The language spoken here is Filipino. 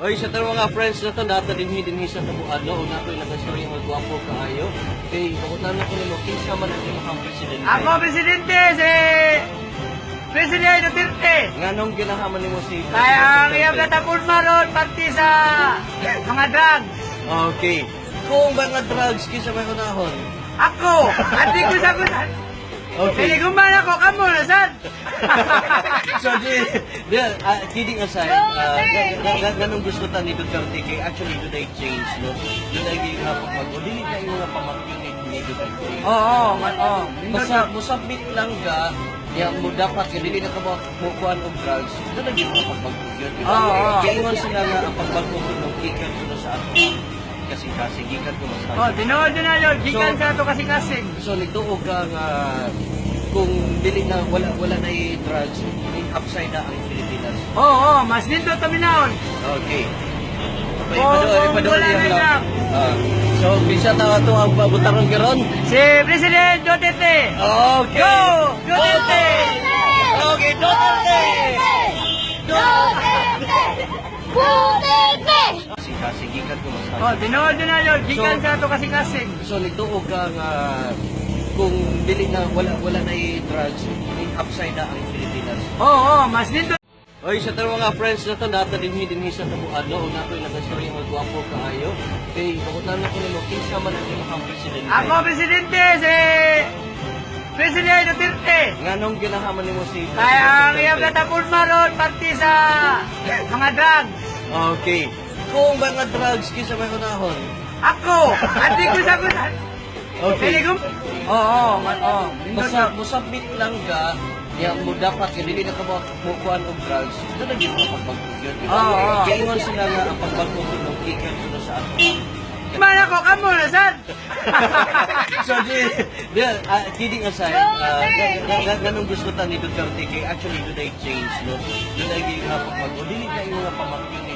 Oy, sa tarong mga friends na to, data dinhi sa tabuan, no? Una ko yung nag-story ng gwapo kaayo. Okay, pakutan na ko nimo, kinsa man ang imong presidente. Ako, Presidente, si Presidente Duterte. Nganong ginahaman nimo si Kaya ang iyang platforma ron, pati sa mga drugs. Okay. Kung mga drugs, kinsa may unahon? Ako, ati ko sa kunan. Okay. Piniguman ako, kamo na sad. So, kidding aside, ganun gusto ta ni Duterte kay actually do they change, no? Do they give up pag dili kayo nga pamangkin ni Duterte. Oo. Basta musabit lang ka, ya mo dapat kay dili na ka bukuan og drugs. Do na gyud pagbagyod. Oo. Kaya ingon sila nga ang pagbagyod ng kikan kuno sa ato. Kasi gikan ko mas. Oh, tinuod na yun. Gikan sa ito kasi-kasing. So nagtuog ka nga kung dili na wala na drugs, upside na ang Pilipinas. Oo, mas nindot kami naon. Okay. Wala na lang. So, bisa na ito ang babutarong kiron? Si President Duterte. Okay. Go! Duterte! Okay, Duterte! Kasi gikan ko mas. Oh, tinuod na yun. Gikan sa ito kasi-kasing. So, nagtuog ka nga kung dili na wala na drugs, upside na ang Pilipinas. Oo, mas nindot. Oy, sa tarong mga friends na to, data dinhi sa tabuan, no? Una ko yung nag-story ng gwapo kaayo. Okay, pakutan na ko nimo, kinsa man ang imong presidente. Ako, Presidente, si Presidente Duterte. Nganong ginahaman nimo si Kaya ang iyang platforma ron, pati sa mga drugs. Okay. Kung mga drugs, kinsa may unahon? Ako, ati ko sa kunan. Okay. Oo. Basta musabit lang ka, ya mo dapat kay dili na ka bukuan og drugs. Do na gyud pagbagyod. Oo. Kaya ingon sila nga ang pagbagyod ng kikan kuno sa ato. Man ako, kamo na sad. So, kidding aside, ganun gusto ta ni Duterte kay actually do they change, no? Do they give up pag dili kayo nga pamangkin ni